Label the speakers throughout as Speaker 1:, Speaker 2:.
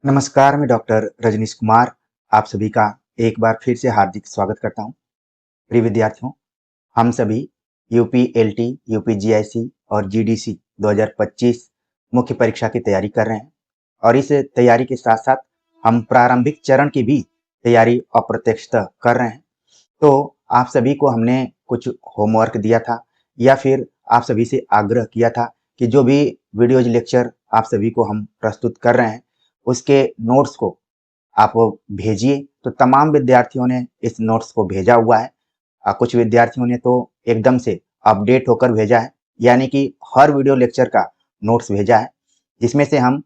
Speaker 1: नमस्कार, मैं डॉक्टर रजनीश कुमार आप सभी का एक बार फिर से हार्दिक स्वागत करता हूं। प्रिय विद्यार्थियों, हम सभी यूपी एलटी, यूपी जीआईसी और जीडीसी 2025 मुख्य परीक्षा की तैयारी कर रहे हैं और इस तैयारी के साथ साथ हम प्रारंभिक चरण की भी तैयारी अप्रत्यक्षतः कर रहे हैं। तो आप सभी को हमने कुछ होमवर्क दिया था या फिर आप सभी से आग्रह किया था कि जो भी वीडियोज लेक्चर आप सभी को हम प्रस्तुत कर रहे हैं उसके नोट्स को आप भेजिए। तो तमाम विद्यार्थियों ने इस नोट्स को भेजा हुआ है। कुछ विद्यार्थियों ने तो एकदम से अपडेट होकर भेजा है, यानी कि हर वीडियो लेक्चर का नोट्स भेजा है, जिसमें से हम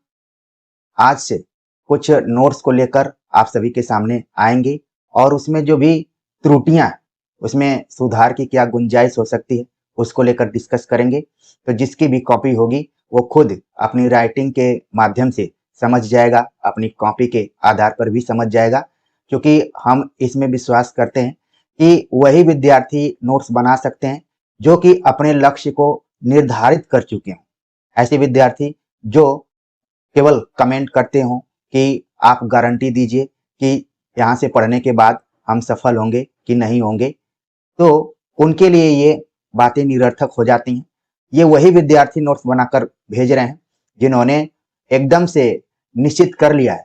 Speaker 1: आज से कुछ नोट्स को लेकर आप सभी के सामने आएंगे और उसमें जो भी त्रुटियां उसमें सुधार की क्या गुंजाइश हो सकती है उसको लेकर डिस्कस करेंगे। तो जिसकी भी कॉपी होगी वो खुद अपनी राइटिंग के माध्यम से समझ जाएगा, अपनी कॉपी के आधार पर भी समझ जाएगा, क्योंकि हम इसमें विश्वास करते हैं कि वही विद्यार्थी नोट्स बना सकते हैं जो कि अपने लक्ष्य को निर्धारित कर चुके हों। ऐसे विद्यार्थी जो केवल कमेंट करते हों कि आप गारंटी दीजिए कि यहाँ से पढ़ने के बाद हम सफल होंगे कि नहीं होंगे, तो उनके लिए ये बातें निरर्थक हो जाती हैं। ये वही विद्यार्थी नोट्स बनाकर भेज रहे हैं जिन्होंने एकदम से निश्चित कर लिया है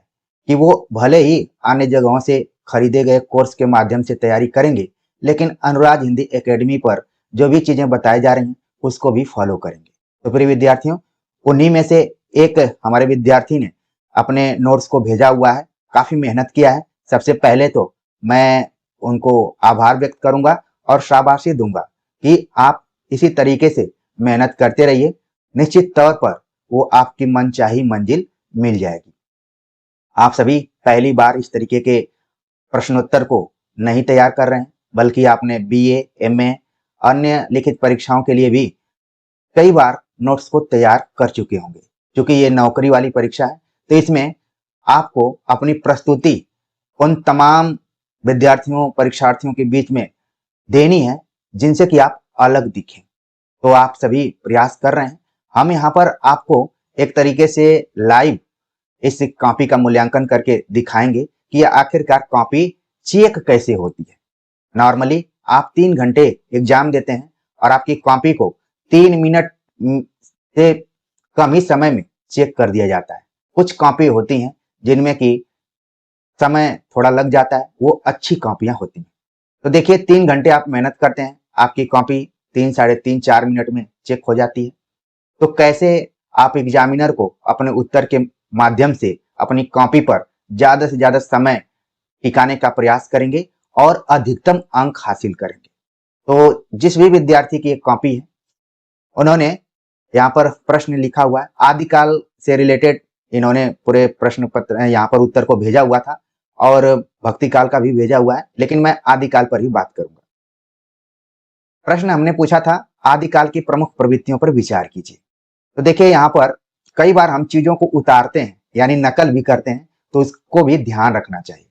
Speaker 1: कि वो भले ही अन्य जगहों से खरीदे गए कोर्स के माध्यम से तैयारी करेंगे, लेकिन अनुराग हिंदी एकेडमी पर जो भी चीजें बताई जा रही हैं उसको भी फॉलो करेंगे। तो प्रिय विद्यार्थियों, उन्हीं में से एक हमारे विद्यार्थी ने अपने नोट्स को भेजा हुआ है, काफी मेहनत किया है। सबसे पहले तो मैं उनको आभार व्यक्त करूंगा और शाबाशी दूंगा कि आप इसी तरीके से मेहनत करते रहिए, निश्चित तौर पर वो आपकी मनचाही मंजिल मिल जाएगी। आप सभी पहली बार इस तरीके के प्रश्नोत्तर को नहीं तैयार कर रहे हैं, बल्कि आपने बीए, एमए, अन्य लिखित परीक्षाओं के लिए भी कई बार नोट्स को तैयार कर चुके होंगे। क्योंकि ये नौकरी वाली परीक्षा है, तो इसमें आपको अपनी प्रस्तुति उन तमाम विद्यार्थियों, परीक्षार्थियों के बीच में देनी है जिनसे कि आप अलग दिखें। तो आप सभी प्रयास कर रहे हैं। हम यहाँ पर आपको एक तरीके से लाइव इस कॉपी का मूल्यांकन करके दिखाएंगे कि आखिरकार कॉपी चेक कैसे होती है। नॉर्मली आप 3 घंटे एग्जाम देते हैं और आपकी कॉपी को 3 मिनट से कम ही समय में चेक कर दिया जाता है। कुछ कॉपी होती हैं जिनमें कि समय थोड़ा लग जाता है, वो अच्छी कॉपियां होती हैं। तो देखिए, 3 घंटे आप मेहनत करते हैं, आपकी कॉपी 3, साढ़े 3, 4 मिनट में चेक हो जाती है। तो कैसे आप एग्जामिनर को अपने उत्तर के माध्यम से अपनी कॉपी पर ज्यादा से ज्यादा समय टिकाने का प्रयास करेंगे और अधिकतम अंक हासिल करेंगे। तो जिस भी विद्यार्थी की एक कॉपी है, उन्होंने यहाँ पर प्रश्न लिखा हुआ है, आदिकाल से रिलेटेड इन्होंने पूरे प्रश्न पत्र यहाँ पर उत्तर को भेजा हुआ था और भक्ति काल का भी भेजा हुआ है, लेकिन मैं आदिकाल पर ही बात करूंगा। प्रश्न हमने पूछा था, आदिकाल की प्रमुख प्रवृत्तियों पर विचार कीजिए। तो देखिए, यहाँ पर कई बार हम चीजों को उतारते हैं, यानी नकल भी करते हैं, तो उसको भी ध्यान रखना चाहिए।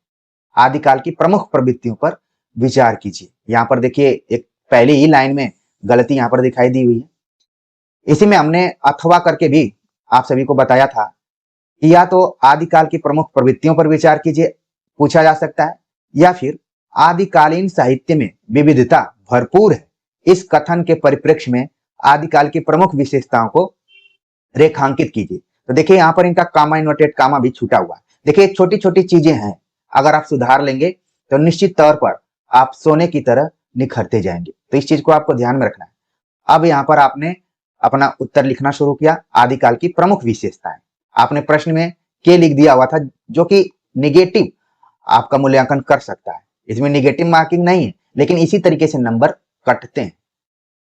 Speaker 1: आदिकाल की प्रमुख प्रवृत्तियों पर विचार कीजिए। यहाँ पर देखिए, एक पहली ही लाइन में गलती यहाँ पर दिखाई दी हुई है। इसी में हमने अथवा करके भी आप सभी को बताया था कि या तो आदिकाल की प्रमुख प्रवृत्तियों पर विचार कीजिए पूछा जा सकता है, या फिर आदिकालीन साहित्य में विविधता भरपूर है, इस कथन के परिप्रेक्ष्य में आदिकाल की प्रमुख विशेषताओं को रेखांकित कीजिए। तो देखिए, यहाँ पर इनका कामा इन्वर्टेड कामा भी छूटा हुआ है। देखिए, छोटी छोटी चीजें हैं, अगर आप सुधार लेंगे तो निश्चित तौर पर आप सोने की तरह निखरते जाएंगे। तो इस चीज को आपको ध्यान में रखना है। अब यहाँ पर आपने अपना उत्तर लिखना शुरू किया, आदिकाल की प्रमुख विशेषताएं। आपने प्रश्न में के लिख दिया हुआ था, जो कि निगेटिव आपका मूल्यांकन कर सकता है। इसमें निगेटिव मार्किंग नहीं है, लेकिन इसी तरीके से नंबर कटते हैं।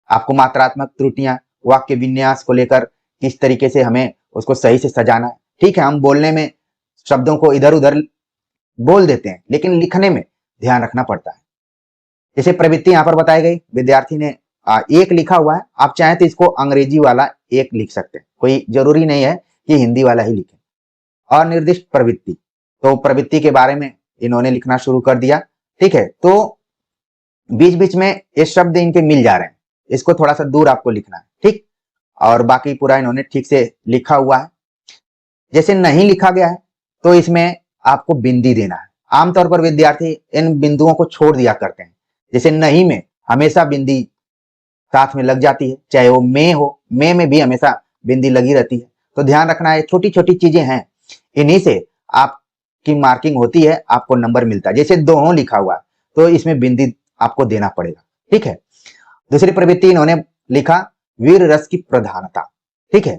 Speaker 1: आपको मात्रात्मक त्रुटियां, वाक्य विन्यास को लेकर किस तरीके से हमें उसको सही से सजाना है। ठीक है, हम बोलने में शब्दों को इधर उधर बोल देते हैं, लेकिन लिखने में ध्यान रखना पड़ता है। जैसे प्रवृत्ति यहाँ पर बताई गई, विद्यार्थी ने एक लिखा हुआ है, आप चाहें तो इसको अंग्रेजी वाला एक लिख सकते हैं, कोई जरूरी नहीं है कि हिंदी वाला ही लिखें। अनिर्दिष्ट प्रवृत्ति, तो प्रवृत्ति के बारे में इन्होंने लिखना शुरू कर दिया। ठीक है, तो बीच बीच में ये शब्द इनके मिल जा रहे हैं, इसको थोड़ा सा दूर आपको लिखना है। ठीक, और बाकी पूरा इन्होंने ठीक से लिखा हुआ है। जैसे नहीं लिखा गया है, तो इसमें आपको बिंदी देना है। आमतौर पर विद्यार्थी इन बिंदुओं को छोड़ दिया करते हैं। जैसे नहीं में हमेशा बिंदी साथ में लग जाती है, चाहे वो में हो, में भी हमेशा बिंदी लगी रहती है। तो ध्यान रखना है, छोटी छोटी चीजें हैं, इन्हीं से आपकी मार्किंग होती है, आपको नंबर मिलता है। जैसे दोहों लिखा हुआ है तो इसमें बिंदी आपको देना पड़ेगा, ठीक है। दूसरी प्रवृत्ति इन्होंने लिखा वीर रस की प्रधानता, ठीक है।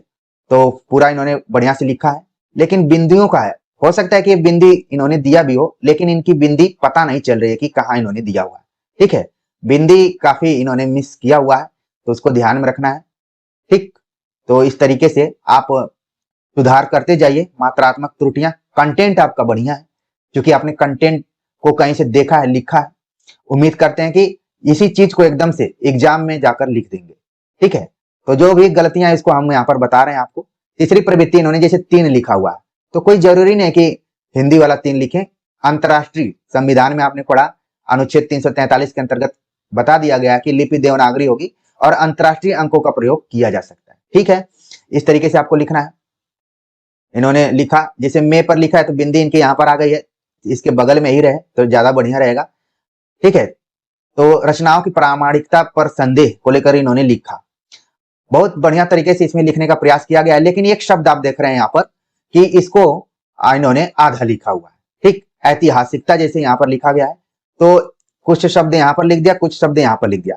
Speaker 1: तो पूरा इन्होंने बढ़िया से लिखा है, लेकिन बिंदियों का है, हो सकता है कि बिंदी इन्होंने दिया भी हो, लेकिन इनकी बिंदी पता नहीं चल रही है कि कहाँ इन्होंने दिया हुआ है, ठीक है। बिंदी काफी इन्होंने मिस किया हुआ है, तो उसको ध्यान में रखना है, ठीक। तो इस तरीके से आप सुधार करते जाइए। मात्रात्मक त्रुटियां, कंटेंट आपका बढ़िया है, क्योंकि आपने कंटेंट को कहीं से देखा है, लिखा है। उम्मीद करते हैं कि इसी चीज को एकदम से एग्जाम में जाकर लिख देंगे, ठीक है। तो जो भी गलतियां इसको हम यहाँ पर बता रहे हैं आपको। तीसरी प्रवृत्ति इन्होंने जैसे 3 लिखा हुआ है, तो कोई जरूरी नहीं कि हिंदी वाला 3 लिखें। अंतरराष्ट्रीय संविधान में आपने पढ़ा, अनुच्छेद 343 के अंतर्गत बता दिया गया कि लिपि देवनागरी होगी और अंतरराष्ट्रीय अंकों का प्रयोग किया जा सकता है, ठीक है। इस तरीके से आपको लिखना है। इन्होंने लिखा जैसे मे पर लिखा है तो बिंदी इनके यहाँ पर आ गई है, इसके बगल में ही रहे तो ज्यादा बढ़िया रहेगा, ठीक है। तो रचनाओं की प्रामाणिकता पर संदेह को लेकर इन्होंने लिखा, बहुत बढ़िया तरीके से इसमें लिखने का प्रयास किया गया है। लेकिन एक शब्द आप देख रहे हैं यहाँ पर कि इसको इन्होंने आधा लिखा हुआ है, ठीक। ऐतिहासिकता जैसे यहाँ पर लिखा गया है, तो कुछ शब्द यहाँ पर लिख दिया, कुछ शब्द यहाँ पर लिख दिया।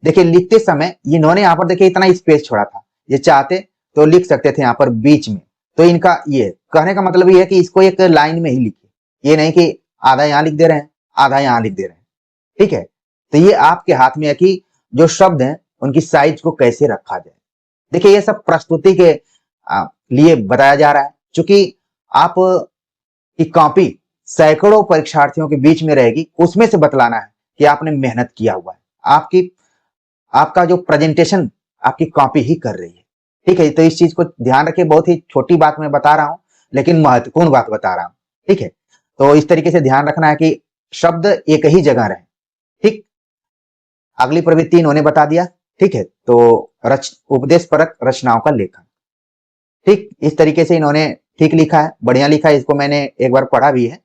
Speaker 1: देखिए लिखते समय इन्होंने यहाँ पर देखिए इतना स्पेस छोड़ा था, ये चाहते तो लिख सकते थे यहाँ पर बीच में। तो इनका ये कहने का मतलब ये है कि इसको एक लाइन में ही लिखिए, ये नहीं कि आधा यहाँ लिख दे रहे हैं, आधा यहाँ लिख दे रहे हैं, ठीक है। तो ये आपके हाथ में है कि जो शब्द हैं उनकी साइज को कैसे रखा जाए। देखिए ये सब प्रस्तुति के लिए बताया जा रहा है, क्योंकि आप की कॉपी सैकड़ों परीक्षार्थियों के बीच में रहेगी, उसमें से बतलाना है कि आपने मेहनत किया हुआ है, आपका जो प्रेजेंटेशन आपकी कॉपी ही कर रही है, ठीक है। तो इस चीज को ध्यान रखिए, बहुत ही छोटी बात मैं बता रहा हूं लेकिन महत्वपूर्ण बात बता रहा हूं, ठीक है। तो इस तरीके से ध्यान रखना है कि शब्द एक ही जगह रहे, ठीक। अगली प्रवृत्ति इन्होंने बता दिया, ठीक है। तो उपदेश परक रचनाओं का लेखन, ठीक। इस तरीके से इन्होंने ठीक लिखा है, बढ़िया लिखा है। इसको मैंने एक बार पढ़ा भी है,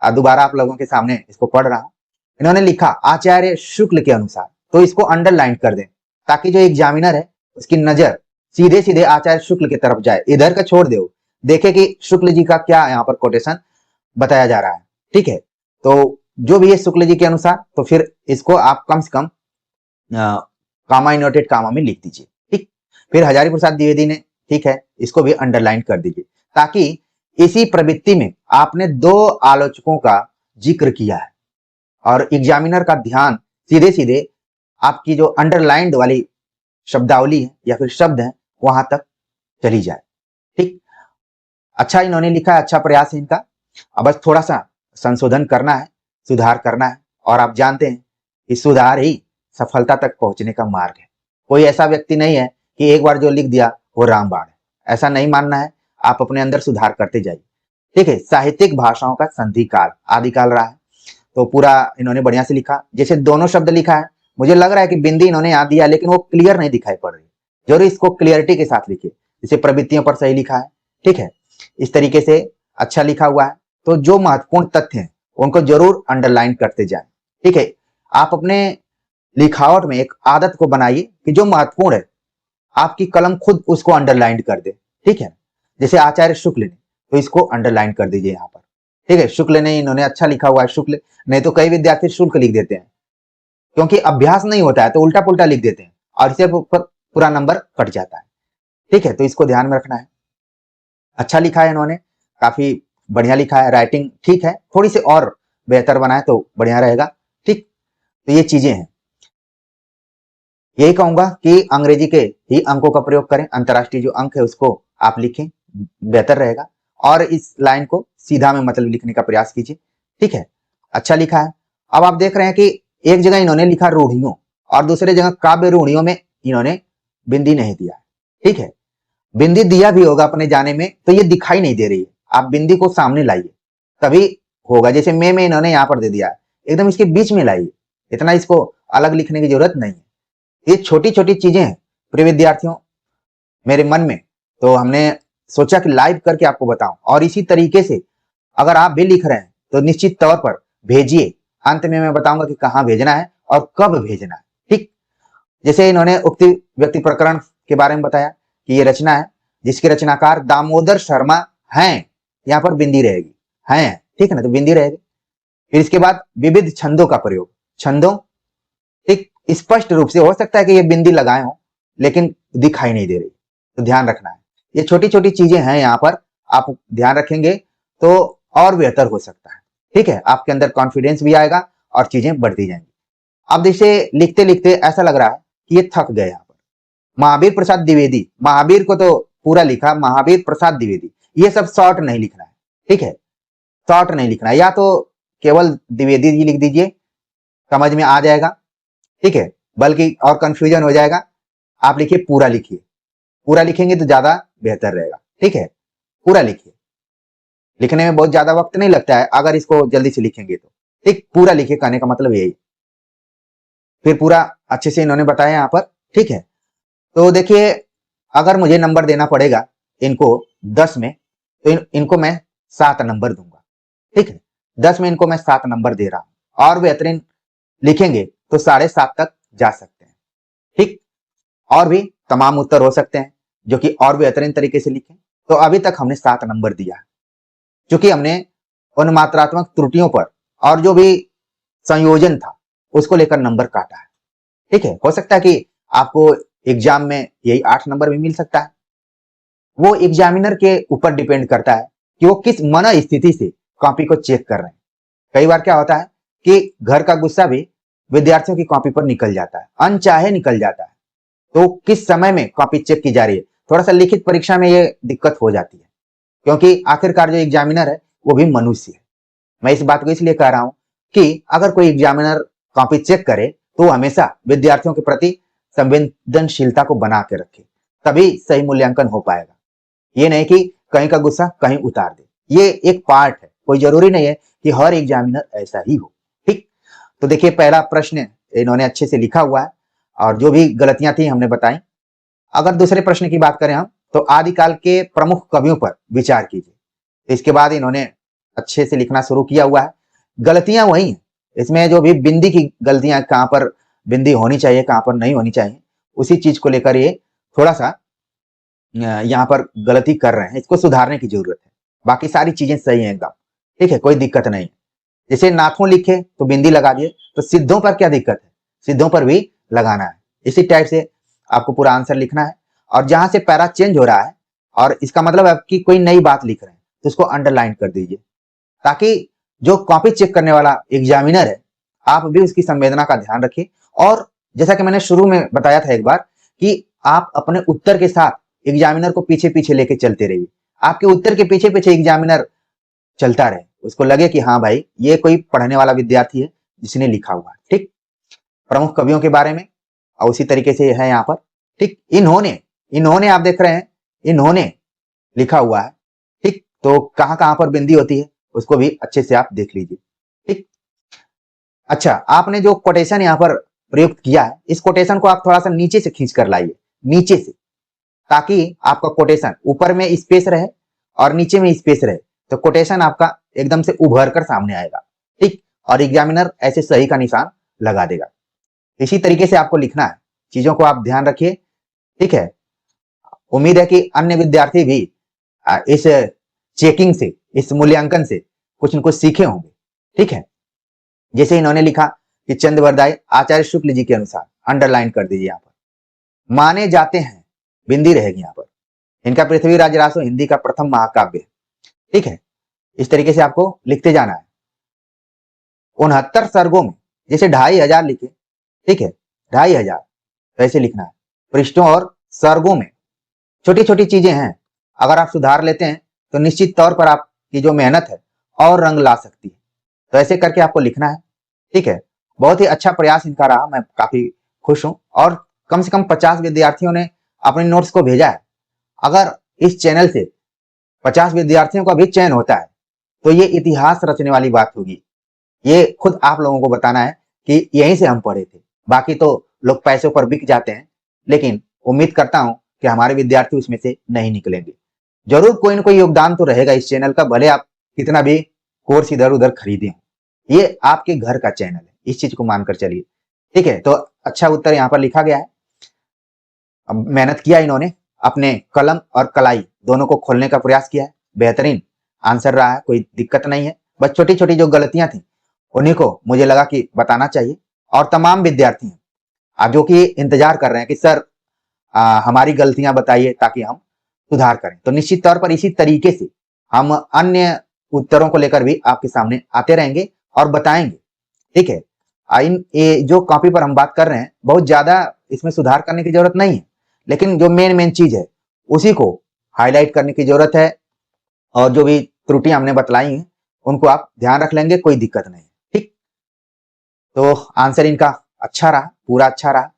Speaker 1: दोबारा आप लोगों के सामने इसको पढ़ रहा हूं। इन्होंने लिखा आचार्य शुक्ल के अनुसार, तो इसको अंडरलाइन कर दें ताकि जो एग्जामिनर है उसकी नजर सीधे सीधे आचार्य शुक्ल की तरफ जाए, इधर का छोड़ दो, देखे कि शुक्ल जी का क्या यहाँ पर कोटेशन बताया जा रहा है, ठीक है। तो जो भी है शुक्ल जी के अनुसार, तो फिर इसको आप कम से कम कामा इनवर्टेड कामा में लिख दीजिए, ठीक। फिर हजारी प्रसाद द्विवेदी ने, ठीक है, इसको भी अंडरलाइन कर दीजिए, ताकि इसी प्रवृत्ति में आपने 2 आलोचकों का जिक्र किया है और एग्जामिनर का ध्यान सीधे सीधे आपकी जो अंडरलाइंड वाली शब्दावली है या फिर शब्द है वहां तक चली जाए, ठीक। अच्छा इन्होंने लिखा है, अच्छा प्रयास है इनका। अब बस थोड़ा सा संशोधन करना है, सुधार करना है, और आप जानते हैं कि सुधार ही सफलता तक पहुंचने का मार्ग है। कोई ऐसा व्यक्ति नहीं है कि एक बार जो लिख दिया वो रामबाण है, ऐसा नहीं मानना है। आप अपने अंदर सुधार करते जाइए, ठीक है। साहित्यिक भाषाओं का संधि काल आदिकाल रहा है, तो पूरा इन्होंने बढ़िया से लिखा। जैसे दोनों शब्द लिखा है, मुझे लग रहा है कि बिंदी इन्होंने यहाँ दिया लेकिन वो क्लियर नहीं दिखाई पड़ रही, जरूर इसको क्लियरिटी के साथ लिखिए। जैसे प्रवृत्तियों पर सही लिखा है, ठीक है, इस तरीके से अच्छा लिखा हुआ है। तो जो महत्वपूर्ण तथ्य हैं उनको जरूर अंडरलाइन करते जाए, ठीक है। आप अपने लिखावट में एक आदत को बनाइए कि जो महत्वपूर्ण है आपकी कलम खुद उसको अंडरलाइन कर दे, ठीक है। जैसे आचार्य शुक्ल ने, तो इसको अंडरलाइन कर दीजिए यहाँ पर, ठीक है। शुक्ल ने इन्होंने अच्छा लिखा हुआ है, शुक्ल, नहीं तो कई विद्यार्थी शुल्क लिख देते हैं, क्योंकि अभ्यास नहीं होता है तो उल्टा पुल्टा लिख देते हैं और इससे पूरा नंबर कट जाता है, ठीक है। तो इसको ध्यान में रखना है। अच्छा लिखा है इन्होंने, काफी बढ़िया लिखा है, राइटिंग ठीक है, थोड़ी सी और बेहतर बनाए तो बढ़िया रहेगा, ठीक। तो ये चीजें हैं। यही कहूंगा कि अंग्रेजी के ही अंकों का प्रयोग करें, अंतरराष्ट्रीय जो अंक है उसको आप लिखें, बेहतर रहेगा। और इस लाइन को सीधा में मतलब लिखने का प्रयास कीजिए, ठीक है। अच्छा लिखा है। अब आप देख रहे हैं कि एक जगह इन्होंने लिखा रूढ़ियों और दूसरे जगह काव्य रूढ़ियों में इन्होंने बिंदी नहीं दिया, ठीक है। बिंदी दिया भी होगा अपने जाने में, तो ये दिखाई नहीं दे रही है, आप बिंदी को सामने लाइए तभी होगा। जैसे में इन्होंने यहाँ पर दे दिया, एकदम इसके बीच में लाइए, इतना इसको अलग लिखने की जरूरत नहीं है। ये छोटी छोटी चीजें हैं प्रिय विद्यार्थियों मेरे मन में, तो हमने सोचा कि लाइव करके आपको बताऊं। और इसी तरीके से अगर आप भी लिख रहे हैं तो निश्चित तौर पर भेजिए। अंत में मैं बताऊंगा कि कहाँ भेजना है और कब भेजना है। ठीक, जैसे इन्होंने उक्ति व्यक्ति प्रकरण के बारे में बताया कि ये रचना है जिसके रचनाकार दामोदर शर्मा हैं, यहाँ पर बिंदी रहेगी, हैं, ठीक है ना, तो बिंदी रहेगी। फिर इसके बाद विविध छंदों का प्रयोग, छंदों, ठीक, स्पष्ट रूप से हो सकता है कि ये बिंदी लगाए हो लेकिन दिखाई नहीं दे रही, तो ध्यान रखना है। ये छोटी छोटी चीजें हैं, यहाँ पर आप ध्यान रखेंगे तो और बेहतर हो सकता है। ठीक है, आपके अंदर कॉन्फिडेंस भी आएगा और चीजें बढ़ती जाएंगी। अब जैसे लिखते लिखते ऐसा लग रहा है कि ये थक गए। यहाँ पर महावीर प्रसाद द्विवेदी, महावीर को तो पूरा लिखा, महावीर प्रसाद द्विवेदी, ये सब शॉर्ट नहीं लिखना है। ठीक है, शॉर्ट नहीं लिखना है, या तो केवल द्विवेदी जी लिख दीजिए, समझ में आ जाएगा। ठीक है, बल्कि और कंफ्यूजन हो जाएगा। आप लिखिए, पूरा लिखिए, पूरा लिखेंगे तो ज्यादा बेहतर रहेगा। ठीक है, पूरा लिखिए, लिखने में बहुत ज्यादा वक्त नहीं लगता है अगर इसको जल्दी से लिखेंगे तो। ठीक, पूरा लिखिए, कहने का मतलब यही। फिर पूरा अच्छे से इन्होंने बताया यहाँ पर। ठीक है, तो देखिए, अगर मुझे नंबर देना पड़ेगा इनको 10 में, तो इनको मैं 7 नंबर दूंगा। ठीक है, 10 में इनको मैं 7 नंबर दे रहा हूं, और बेहतरीन लिखेंगे तो 7.5 तक जा सकते हैं। ठीक, और भी तमाम उत्तर हो सकते हैं जो कि और बेहतरीन तरीके से लिखें। तो अभी तक हमने 7 नंबर दिया है, क्योंकि हमने उन मात्रात्मक त्रुटियों पर और जो भी संयोजन था उसको लेकर नंबर काटा है। ठीक है, हो सकता है कि आपको एग्जाम में यही 8 नंबर भी मिल सकता है। वो एग्जामिनर के ऊपर डिपेंड करता है कि वो किस मन स्थिति से कॉपी को चेक कर रहे हैं। कई बार क्या होता है कि घर का गुस्सा भी विद्यार्थियों की कॉपी पर निकल जाता है, अनचाहे निकल जाता है। तो किस समय में कॉपी चेक की जा रही है, थोड़ा सा लिखित परीक्षा में ये दिक्कत हो जाती है, क्योंकि आखिरकार जो एग्जामिनर है वो भी मनुष्य है। मैं इस बात को इसलिए कह रहा हूं कि अगर कोई एग्जामिनर कॉपी चेक करे तो हमेशा विद्यार्थियों के प्रति संवेदनशीलता को बना के रखे, तभी सही मूल्यांकन हो पाएगा। ये नहीं कि कहीं का गुस्सा कहीं उतार दे, ये एक पार्ट है, कोई जरूरी नहीं है कि हर एग्जामिनर ऐसा ही हो। ठीक, तो देखिए, पहला प्रश्न इन्होंने अच्छे से लिखा हुआ है और जो भी गलतियां थी हमने बताई। अगर दूसरे प्रश्न की बात करें हम, तो आदिकाल के प्रमुख कवियों पर विचार कीजिए। इसके बाद इन्होंने अच्छे से लिखना शुरू किया हुआ है। गलतियां वही हैं, इसमें जो भी बिंदी की गलतियां, कहां पर बिंदी होनी चाहिए कहां पर नहीं होनी चाहिए, उसी चीज को लेकर ये थोड़ा सा यहाँ पर गलती कर रहे हैं, इसको सुधारने की जरूरत है। बाकी सारी चीजें सही हैं एकदम। ठीक है, कोई दिक्कत नहीं। जैसे नाथों लिखे तो बिंदी लगा दिए, तो सिद्धों पर क्या दिक्कत है, सिद्धों पर भी लगाना है। इसी टाइप से आपको पूरा आंसर लिखना है, और जहां से पैरा चेंज हो रहा है और इसका मतलब है कि कोई नई बात लिख रहे हैं तो उसको अंडरलाइन कर दीजिए, ताकि जो कॉपी चेक करने वाला एग्जामिनर है आप भी उसकी संवेदना का ध्यान रखिए। और जैसा कि मैंने शुरू में बताया था एक बार कि आप अपने उत्तर के साथ एग्जामिनर को पीछे पीछे लेके चलते रहिए। आपके उत्तर के पीछे पीछे एग्जामिनर चलता रहे, उसको लगे कि हाँ भाई ये कोई पढ़ने वाला विद्यार्थी है जिसने लिखा हुआ है। ठीक, प्रमुख कवियों के बारे में और उसी तरीके से है यहाँ पर। ठीक, इन्होंने आप देख रहे हैं, इन्होंने लिखा हुआ है। ठीक, तो कहां कहां पर बिंदी होती है उसको भी अच्छे से आप देख लीजिए। ठीक, अच्छा, आपने जो कोटेशन यहाँ पर प्रयुक्त किया है, इस कोटेशन को आप थोड़ा सा नीचे से खींच कर लाइए, नीचे से, ताकि आपका कोटेशन ऊपर में स्पेस रहे और नीचे में स्पेस रहे, तो कोटेशन आपका एकदम से उभर कर सामने आएगा। ठीक, और एग्जामिनर ऐसे सही का निशान लगा देगा। इसी तरीके से आपको लिखना है, चीजों को आप ध्यान रखिए। ठीक है, उम्मीद है कि अन्य विद्यार्थी भी इस चेकिंग से, इस मूल्यांकन से कुछ न कुछ सीखे होंगे। ठीक है, जैसे इन्होंने लिखा कि चंद वरदाई आचार्य शुक्ल जी के अनुसार, अंडरलाइन कर दीजिए यहाँ पर। माने जाते हैं, बिंदी रहेगी यहाँ पर। इनका पृथ्वीराज रासो हिंदी का प्रथम महाकाव्य है। ठीक है, इस तरीके से आपको लिखते जाना है। 69 सर्गों में, जैसे 2500 लिखे, ठीक है, 2500 वैसे लिखना है। पृष्ठों और सर्गों में छोटी छोटी चीजें हैं, अगर आप सुधार लेते हैं तो निश्चित तौर पर आपकी जो मेहनत है और रंग ला सकती है। तो ऐसे करके आपको लिखना है। ठीक है, बहुत ही अच्छा प्रयास इनका रहा, मैं काफी खुश हूं। और कम से कम 50 विद्यार्थियों ने अपने नोट्स को भेजा है। अगर इस चैनल से 50 विद्यार्थियों का भी चयन होता है तो ये इतिहास रचने वाली बात होगी। ये खुद आप लोगों को बताना है कि यहीं से हम पढ़े थे। बाकी तो लोग पैसों पर बिक जाते हैं, लेकिन उम्मीद करता हूं कि हमारे विद्यार्थी उसमें से नहीं निकलेंगे। जरूर कोई ना कोई योगदान तो रहेगा इस चैनल का, भले आप कितना भी कोर्स इधर उधर खरीदे हों। ये आपके घर का चैनल है, इस चीज को मानकर चलिए। ठीक है, तो अच्छा उत्तर यहाँ पर लिखा गया है। अब मेहनत किया इन्होंने, अपने कलम और कलाई दोनों को खोलने का प्रयास किया है, बेहतरीन आंसर रहा है, कोई दिक्कत नहीं है। बस छोटी छोटी जो गलतियां थी उन्हीं को मुझे लगा कि बताना चाहिए। और तमाम विद्यार्थी हैं आप जो कि इंतजार कर रहे हैं कि सर हमारी गलतियां बताइए ताकि हम सुधार करें, तो निश्चित तौर पर इसी तरीके से हम अन्य उत्तरों को लेकर भी आपके सामने आते रहेंगे और बताएंगे। ठीक है, इन ये जो कॉपी पर हम बात कर रहे हैं बहुत ज्यादा इसमें सुधार करने की जरूरत नहीं है, लेकिन जो मेन चीज है उसी को हाईलाइट करने की जरूरत है। और जो भी त्रुटियां हमने बतलाई हैं उनको आप ध्यान रख लेंगे, कोई दिक्कत नहीं। ठीक, तो आंसर इनका अच्छा रहा, पूरा अच्छा रहा।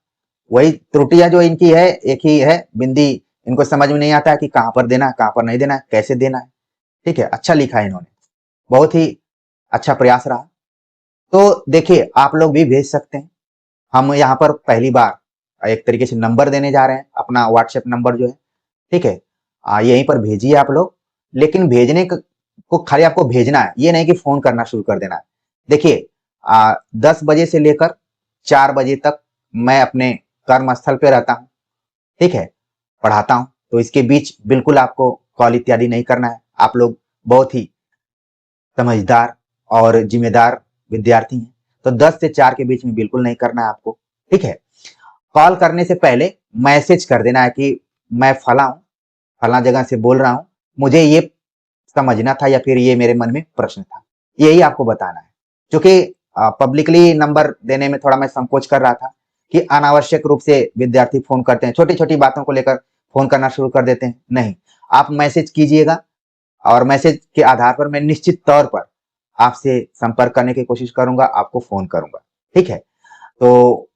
Speaker 1: वही त्रुटियां जो इनकी है एक ही है, बिंदी इनको समझ में नहीं आता है कि कहां पर देना है, कहां पर नहीं देना है, कैसे देना है। ठीक है, अच्छा लिखा है इन्होंने, बहुत ही अच्छा प्रयास रहा। तो देखिए आप लोग भी भेज सकते हैं। हम यहाँ पर पहली बार एक तरीके से नंबर देने जा रहे हैं, अपना व्हाट्सएप नंबर जो है। ठीक है, यहीं पर भेजिए आप लोग, लेकिन भेजने को खाली आपको भेजना है, ये नहीं कि फोन करना शुरू कर देना है। देखिए 10 बजे से लेकर 4 बजे तक मैं अपने कर्मस्थल पे रहता हूँ। ठीक है, पढ़ाता हूँ, तो इसके बीच बिल्कुल आपको कॉल इत्यादि नहीं करना है। आप लोग बहुत ही समझदार और जिम्मेदार विद्यार्थी हैं, तो 10 से 4 के बीच में बिल्कुल नहीं करना है आपको। ठीक है, कॉल करने से पहले मैसेज कर देना है कि मैं फला हूँ, फला जगह से बोल रहा हूँ, मुझे ये समझना था या फिर ये मेरे मन में प्रश्न था, यही आपको बताना है। क्योंकि पब्लिकली नंबर देने में थोड़ा मैं संकोच कर रहा था कि अनावश्यक रूप से विद्यार्थी फोन करते हैं, छोटी छोटी बातों को लेकर फोन करना शुरू कर देते हैं। नहीं, आप मैसेज कीजिएगा और मैसेज के आधार पर मैं निश्चित तौर पर आपसे संपर्क करने की कोशिश करूंगा, आपको फोन करूंगा। ठीक है, तो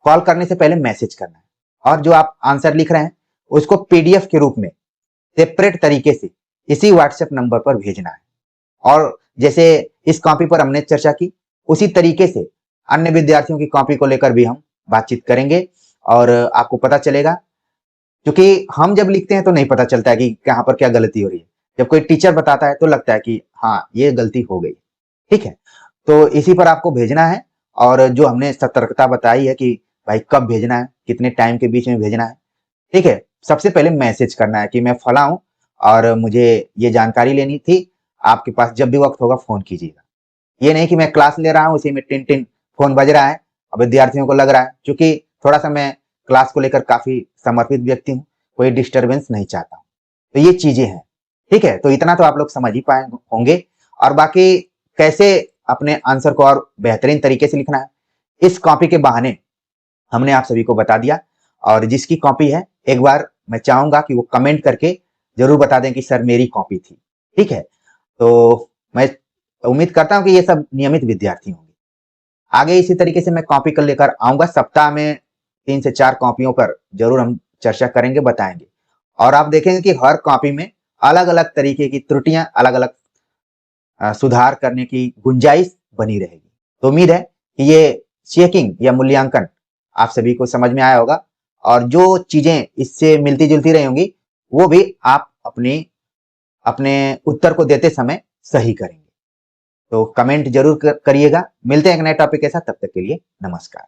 Speaker 1: कॉल करने से पहले मैसेज करना है, और जो आप आंसर लिख रहे हैं उसको पीडीएफ के रूप में सेपरेट तरीके से इसी व्हाट्सएप नंबर पर भेजना है। और जैसे इस कॉपी पर हमने चर्चा की, उसी तरीके से अन्य विद्यार्थियों की कॉपी को लेकर भी हम बातचीत करेंगे और आपको पता चलेगा। क्योंकि हम जब लिखते हैं तो नहीं पता चलता है कि कहां पर क्या गलती हो रही है, जब कोई टीचर बताता है तो लगता है कि हाँ ये गलती हो गई। ठीक है, तो इसी पर आपको भेजना है। और जो हमने सतर्कता बताई है कि भाई कब भेजना है, कितने टाइम के बीच में भेजना है। ठीक है, सबसे पहले मैसेज करना है कि मैं फला हूं और मुझे ये जानकारी लेनी थी, आपके पास जब भी वक्त होगा फोन कीजिएगा। ये नहीं कि मैं क्लास ले रहा हूँ उसी में टिन टिन फोन बज रहा है और विद्यार्थियों को लग रहा है, क्योंकि थोड़ा सा मैं क्लास को लेकर काफी समर्पित व्यक्ति हूँ, कोई डिस्टरबेंस नहीं चाहता हूँ। तो ये चीजें हैं। ठीक है, तो इतना तो आप लोग समझ ही पाए होंगे। और बाकी कैसे अपने आंसर को और बेहतरीन तरीके से लिखना है, इस कॉपी के बहाने हमने आप सभी को बता दिया। और जिसकी कॉपी है एक बार मैं चाहूंगा कि वो कमेंट करके जरूर बता दें कि सर मेरी कॉपी थी। ठीक है, तो मैं उम्मीद करता हूं कि ये सब नियमित विद्यार्थी होंगे। आगे इसी तरीके से मैं कॉपी कर लेकर आऊंगा, सप्ताह में 3 से 4 कॉपियों पर जरूर हम चर्चा करेंगे, बताएंगे। और आप देखेंगे कि हर कॉपी में अलग अलग तरीके की त्रुटियां, अलग अलग सुधार करने की गुंजाइश बनी रहेगी। तो उम्मीद है कि ये चेकिंग या मूल्यांकन आप सभी को समझ में आया होगा, और जो चीजें इससे मिलती जुलती रही होंगी वो भी आप अपने अपने उत्तर को देते समय सही करेंगे। तो कमेंट जरूर करिएगा। मिलते हैं एक नए टॉपिक के साथ, तब तक के लिए नमस्कार।